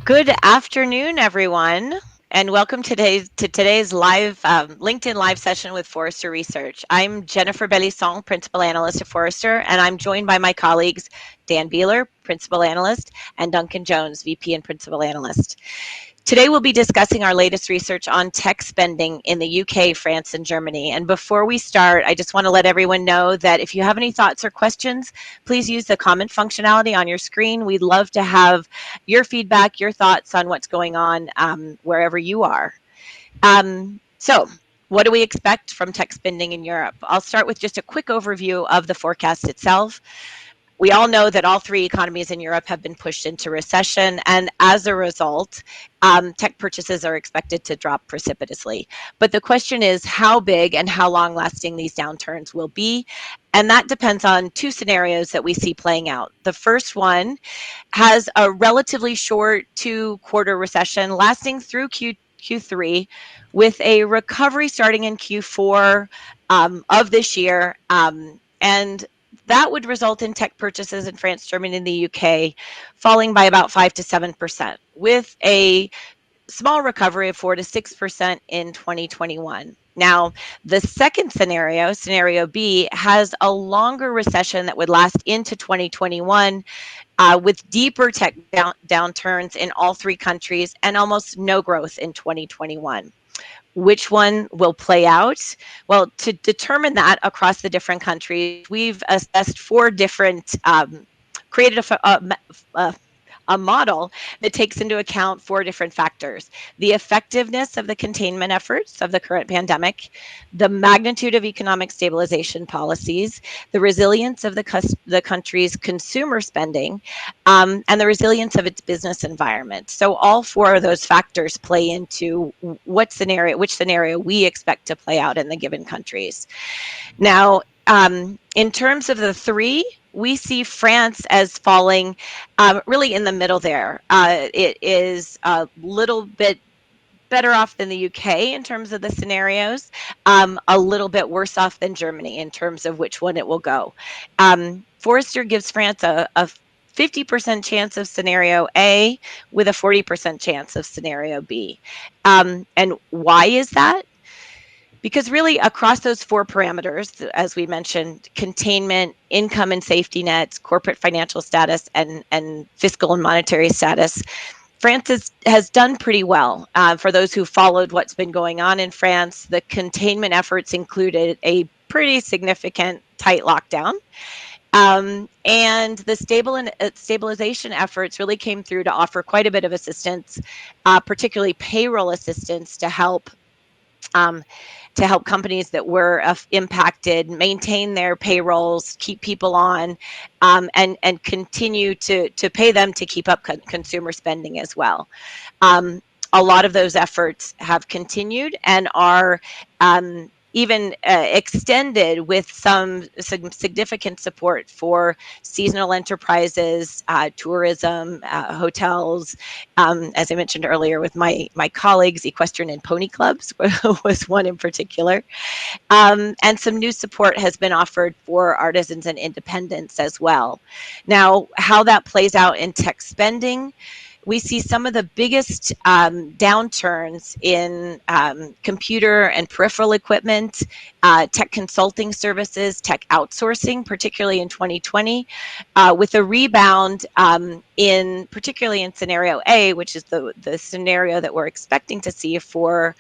Good afternoon, everyone, and welcome to today's live LinkedIn live session with Forrester Research. I'm Jennifer Belissent, Principal Analyst at Forrester, and I'm joined by my colleagues Dan Bieler, Principal Analyst, and Duncan Jones, VP and Principal Analyst. Today we'll be discussing our latest research on tech spending in the UK, France, and Germany. And before we start, I just want to let everyone know that if you have any thoughts or questions, please use the comment functionality on your screen. We'd love to have your feedback, your thoughts on what's going on wherever you are. So what do we expect from tech spending in Europe? I'll start with just a quick overview of the forecast itself. We all know that all three economies in Europe have been pushed into recession, and as a result, tech purchases are expected to drop precipitously. But the question is how big and how long lasting these downturns will be, and that depends on two scenarios that we see playing out. The first one has a relatively short 2-quarter recession lasting through Q3 with a recovery starting in Q4 of this year. And that would result in tech purchases in France, Germany, and the UK falling by about 5 to 7%, with a small recovery of 4 to 6% in 2021. Now, the second scenario, scenario B, has a longer recession that would last into 2021 with deeper tech downturns in all three countries and almost no growth in 2021. Which one will play out? Well, to determine that across the different countries, we've assessed four different, created a model that takes into account four different factors: the effectiveness of the containment efforts of the current pandemic, the magnitude of economic stabilization policies, the resilience of the country's consumer spending, and the resilience of its business environment. So all four of those factors play into which scenario we expect to play out in the given countries. Now, in terms of the three, we see France as falling really in the middle there. It is a little bit better off than the UK in terms of the scenarios, a little bit worse off than Germany in terms of which one it will go. Forrester gives France a 50% chance of scenario A with a 40% chance of scenario B. And why is that? Because really across those four parameters, as we mentioned, containment, income and safety nets, corporate financial status, and fiscal and monetary status, France has done pretty well. For those who followed what's been going on in France, the containment efforts included a pretty significant tight lockdown. And the stabilization efforts really came through to offer quite a bit of assistance, particularly payroll assistance um, to help companies that were impacted maintain their payrolls, keep people on, and continue to pay them to keep up consumer spending as well. A lot of those efforts have continued and are even extended with some significant support for seasonal enterprises, tourism, hotels. As I mentioned earlier with my colleagues, equestrian and pony clubs was one in particular. And some new support has been offered for artisans and independents as well. Now, how that plays out in tech spending, we see some of the biggest downturns in computer and peripheral equipment, tech consulting services, tech outsourcing, particularly in 2020, with a rebound particularly in scenario A, which is the scenario that we're expecting to see for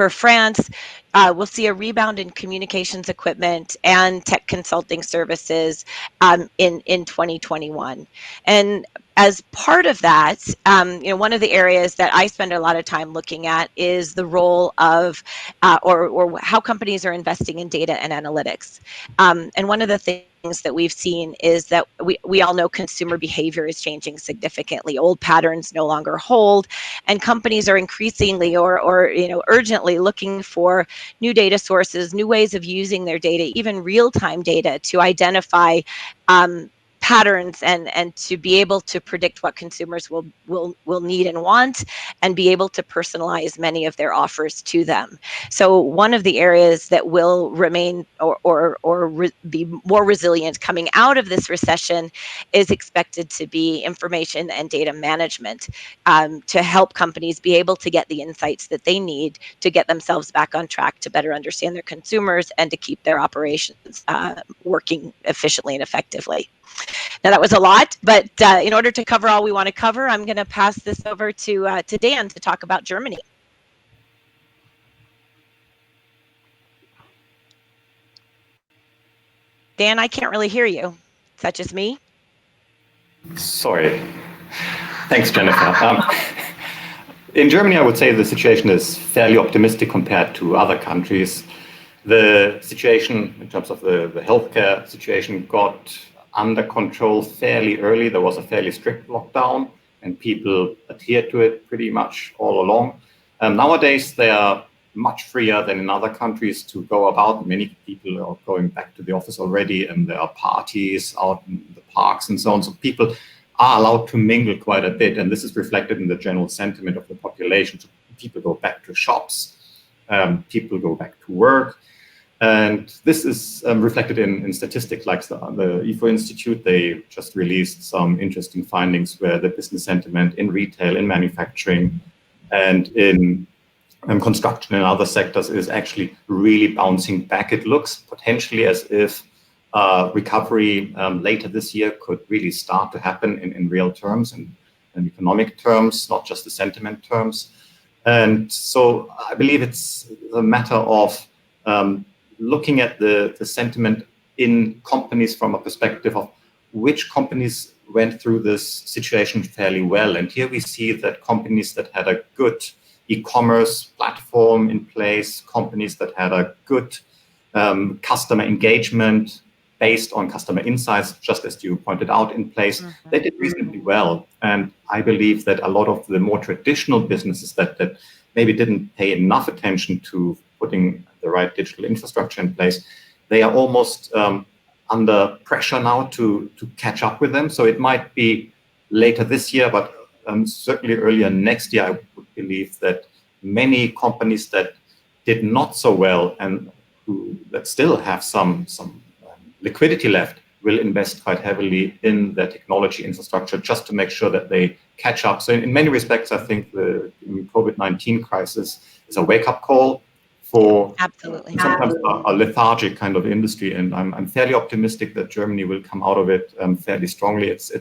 France. We'll see a rebound in communications equipment and tech consulting services in 2021. And as part of that, one of the areas that I spend a lot of time looking at is the role of, or how companies are investing in data and analytics. And one of the things that we've seen is that we all know consumer behavior is changing significantly. Old patterns no longer hold, and companies are increasingly or urgently looking for new data sources, new ways of using their data, even real-time data, to identify patterns and to be able to predict what consumers will need and want, and be able to personalize many of their offers to them. So one of the areas that will remain be more resilient coming out of this recession is expected to be information and data management, to help companies be able to get the insights that they need to get themselves back on track, to better understand their consumers, and to keep their operations working efficiently and effectively. Now that was a lot, but in order to cover all we want to cover, I'm going to pass this over to Dan to talk about Germany. Dan, I can't really hear you. Is that just me? Sorry. Thanks, Jennifer. In Germany, I would say the situation is fairly optimistic compared to other countries. The situation in terms of the healthcare situation got under control fairly early. There was a fairly strict lockdown and people adhered to it pretty much all along. Nowadays, they are much freer than in other countries to go about. Many people are going back to the office already, and there are parties out in the parks and so on. So people are allowed to mingle quite a bit, and this is reflected in the general sentiment of the population. So people go back to shops, people go back to work, and this is reflected in statistics like the IFO Institute. They just released some interesting findings where the business sentiment in retail, in manufacturing, and in construction and other sectors is actually really bouncing back. It looks potentially as if recovery later this year could really start to happen in real terms and in economic terms, not just the sentiment terms. And so I believe it's a matter of looking at the sentiment in companies from a perspective of which companies went through this situation fairly well. And here we see that companies that had a good e-commerce platform in place, companies that had a good customer engagement based on customer insights, just as you pointed out, in place, they did reasonably well. And I believe that a lot of the more traditional businesses that maybe didn't pay enough attention to putting the right digital infrastructure in place, they are almost under pressure now to catch up with them. So it might be later this year, but certainly earlier next year, I would believe that many companies that did not so well and that still have some liquidity left will invest quite heavily in their technology infrastructure just to make sure that they catch up. So in many respects, I think the COVID-19 crisis is a wake-up call for sometimes a lethargic kind of industry. And I'm fairly optimistic that Germany will come out of it fairly strongly. It's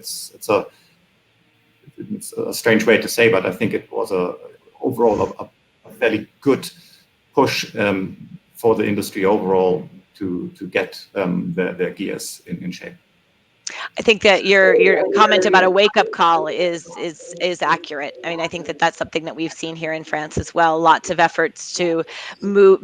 a strange way to say, but I think it was overall a fairly good push for the industry overall to get their gears in shape. I think that your comment about a wake-up call is accurate. I mean, I think that that's something that we've seen here in France as well. Lots of efforts to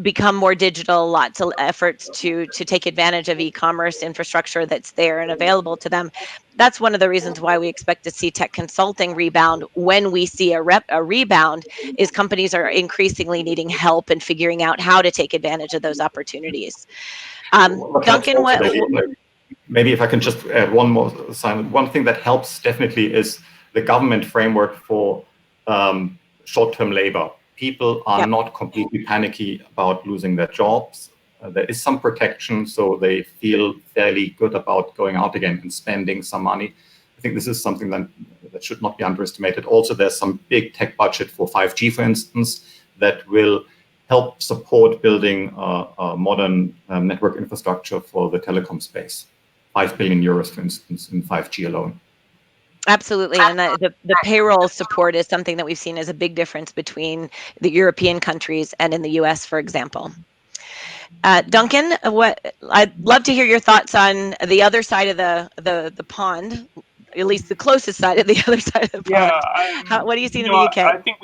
become more digital, lots of efforts to take advantage of e-commerce infrastructure that's there and available to them. That's one of the reasons why we expect to see tech consulting rebound. When we see a rebound, is companies are increasingly needing help in figuring out how to take advantage of those opportunities. Duncan, maybe if I can just add one more, Simon. One thing that helps definitely is the government framework for short-term labor. People are not completely panicky about losing their jobs. There is some protection, so they feel fairly good about going out again and spending some money. I think this is something that should not be underestimated. Also, there's some big tech budget for 5G, for instance, that will help support building a modern network infrastructure for the telecom space. 5 billion euros, for instance, in 5G alone. Absolutely, and the payroll support is something that we've seen as a big difference between the European countries and in the US, for example. Duncan, I'd love to hear your thoughts on the other side of the pond, at least the closest side of the other side of the pond. What do you see in the UK? I think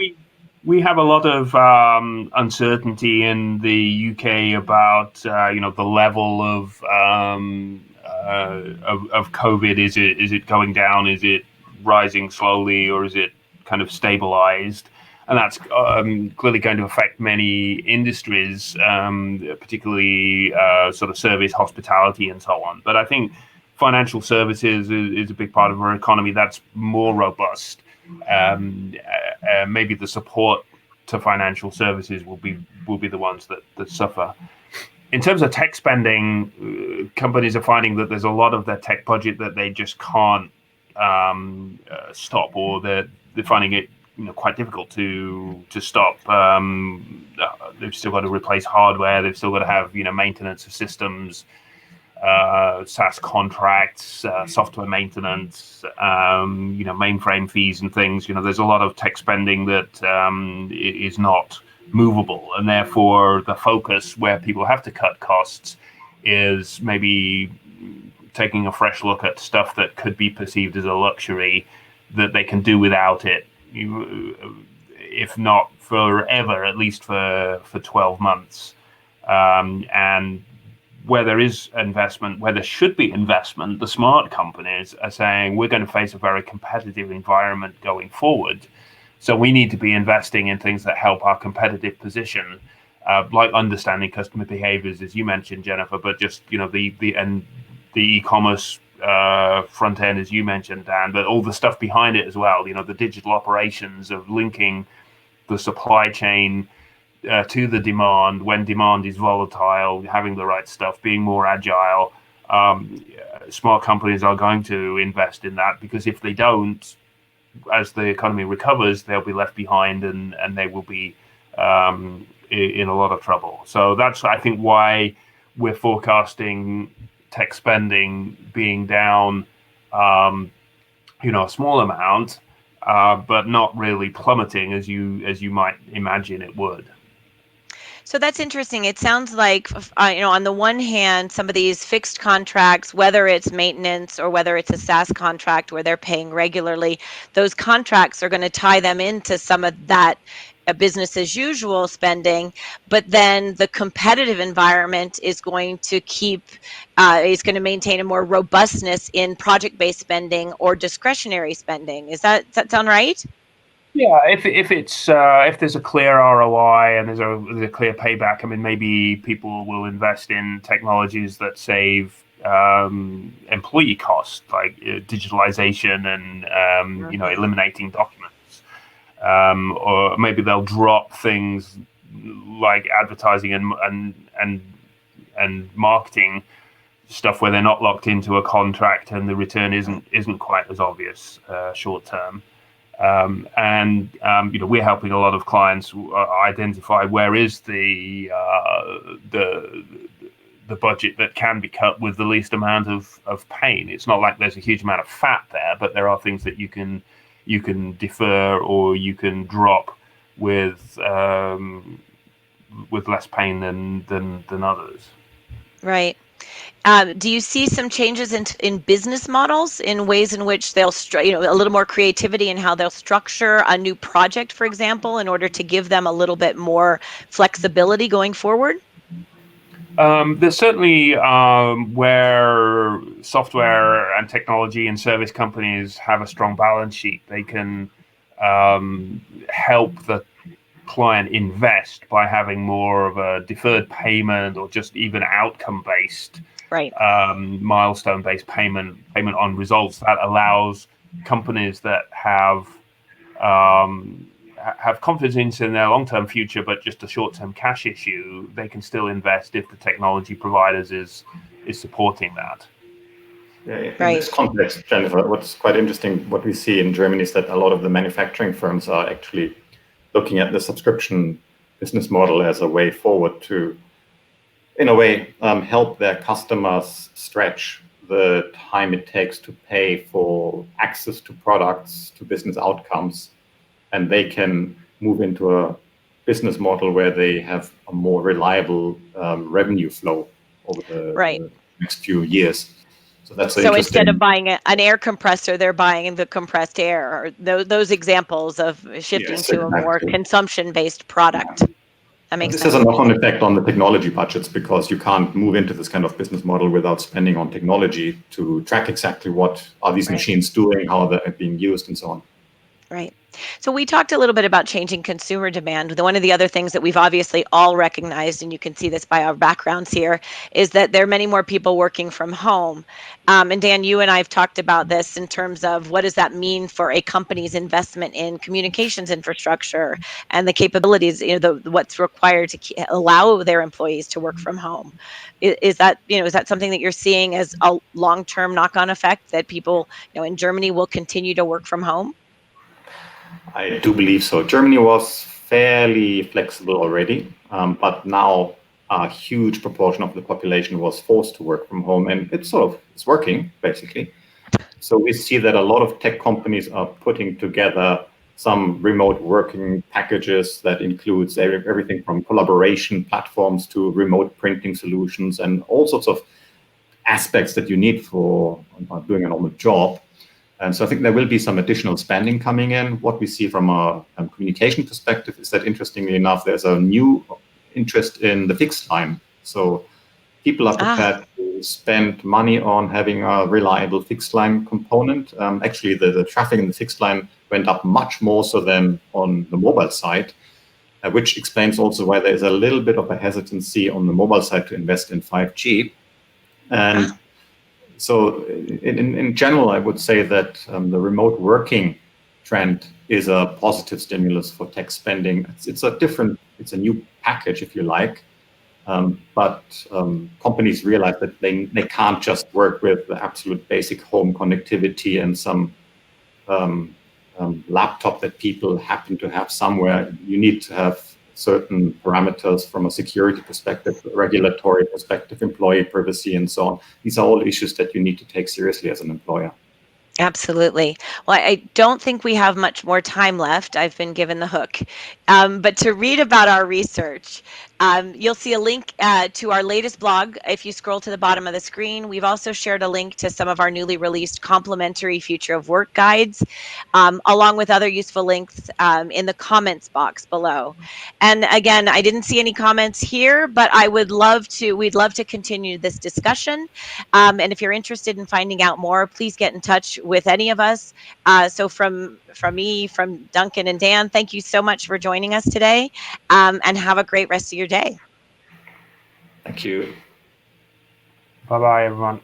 we have a lot of uncertainty in the UK about the level of COVID. Is it going down? Is it rising slowly, or is it kind of stabilized? And that's clearly going to affect many industries, particularly sort of service, hospitality, and so on. But I think financial services is a big part of our economy that's more robust. Maybe the support to financial services will be the ones that suffer. In terms of tech spending, companies are finding that there's a lot of their tech budget that they just can't stop, or they're finding it quite difficult to stop. They've still got to replace hardware. They've still got to have maintenance of systems, SaaS contracts, software maintenance, mainframe fees and things. There's a lot of tech spending that is not movable, and therefore the focus where people have to cut costs is maybe taking a fresh look at stuff that could be perceived as a luxury that they can do without it, if not forever, at least for 12 months. And where there is investment, where there should be investment, the smart companies are saying we're going to face a very competitive environment going forward. So we need to be investing in things that help our competitive position, like understanding customer behaviors, as you mentioned, Jennifer, but just the e-commerce front end, as you mentioned, Dan, but all the stuff behind it as well. The digital operations of linking the supply chain to the demand when demand is volatile, having the right stuff, being more agile. Smart companies are going to invest in that, because if they don't, as the economy recovers, they'll be left behind and they will be in a lot of trouble. So that's, I think, why we're forecasting tech spending being down, a small amount, but not really plummeting as you might imagine it would. So that's interesting. It sounds like, on the one hand, some of these fixed contracts, whether it's maintenance or whether it's a SaaS contract where they're paying regularly, those contracts are going to tie them into some of that business as usual spending. But then the competitive environment is going to is going to maintain a more robustness in project-based spending or discretionary spending. Does that sound right? Yeah, if there's a clear ROI and there's a clear payback, I mean, maybe people will invest in technologies that save employee costs, like digitalization and eliminating documents, or maybe they'll drop things like advertising and marketing stuff where they're not locked into a contract and the return isn't quite as obvious short term. We're helping a lot of clients identify where is the budget that can be cut with the least amount of pain. It's not like there's a huge amount of fat there, but there are things that you can defer or you can drop with less pain than others. Right. Do you see some changes in business models, in ways in which they'll, a little more creativity in how they'll structure a new project, for example, in order to give them a little bit more flexibility going forward? There's certainly where software and technology and service companies have a strong balance sheet, they can help the client invest by having more of a deferred payment or just even outcome-based, right, milestone-based payment on results that allows companies that have confidence in their long-term future, but just a short-term cash issue, they can still invest if the technology providers is supporting that. Yeah, in this context, Jennifer, what's quite interesting, what we see in Germany is that a lot of the manufacturing firms are actually looking at the subscription business model as a way forward to, in a way, help their customers stretch the time it takes to pay for access to products, to business outcomes, and they can move into a business model where they have a more reliable revenue flow over the next few years. So instead of buying an air compressor, they're buying the compressed air, or those examples of shifting to a more consumption-based product. That makes sense. This has a knock-on effect on the technology budgets, because you can't move into this kind of business model without spending on technology to track exactly what are these machines doing, how they're being used, and so on. Right. So we talked a little bit about changing consumer demand. One of the other things that we've obviously all recognized, and you can see this by our backgrounds here, is that there are many more people working from home. And Dan, you and I have talked about this in terms of what does that mean for a company's investment in communications infrastructure and the capabilities, what's required to allow their employees to work from home. Is that, is that something that you're seeing as a long-term knock-on effect that people, in Germany will continue to work from home? I do believe so. Germany was fairly flexible already, but now a huge proportion of the population was forced to work from home, and it's working basically. So we see that a lot of tech companies are putting together some remote working packages that includes everything from collaboration platforms to remote printing solutions and all sorts of aspects that you need for doing a normal job. And so I think there will be some additional spending coming in. What we see from a communication perspective is that, interestingly enough, there's a new interest in the fixed line. So people are prepared to spend money on having a reliable fixed line component. Actually, the traffic in the fixed line went up much more so than on the mobile side, which explains also why there's a little bit of a hesitancy on the mobile side to invest in 5G. And so in general, I would say that the remote working trend is a positive stimulus for tech spending. It's a new package, if you like. But companies realize that they can't just work with the absolute basic home connectivity and some laptop that people happen to have somewhere. You need to have certain parameters from a security perspective, regulatory perspective, employee privacy, and so on. These are all issues that you need to take seriously as an employer. Absolutely. Well, I don't think we have much more time left. I've been given the hook. But to read about our research, you'll see a link to our latest blog if you scroll to the bottom of the screen. We've also shared a link to some of our newly released complimentary future of work guides, along with other useful links in the comments box below. And again, I didn't see any comments here, but we'd love to continue this discussion. And if you're interested in finding out more, please get in touch with any of us. So from me, from Duncan and Dan, thank you so much for joining us today, and have a great rest of your day. Thank you. Bye bye, everyone.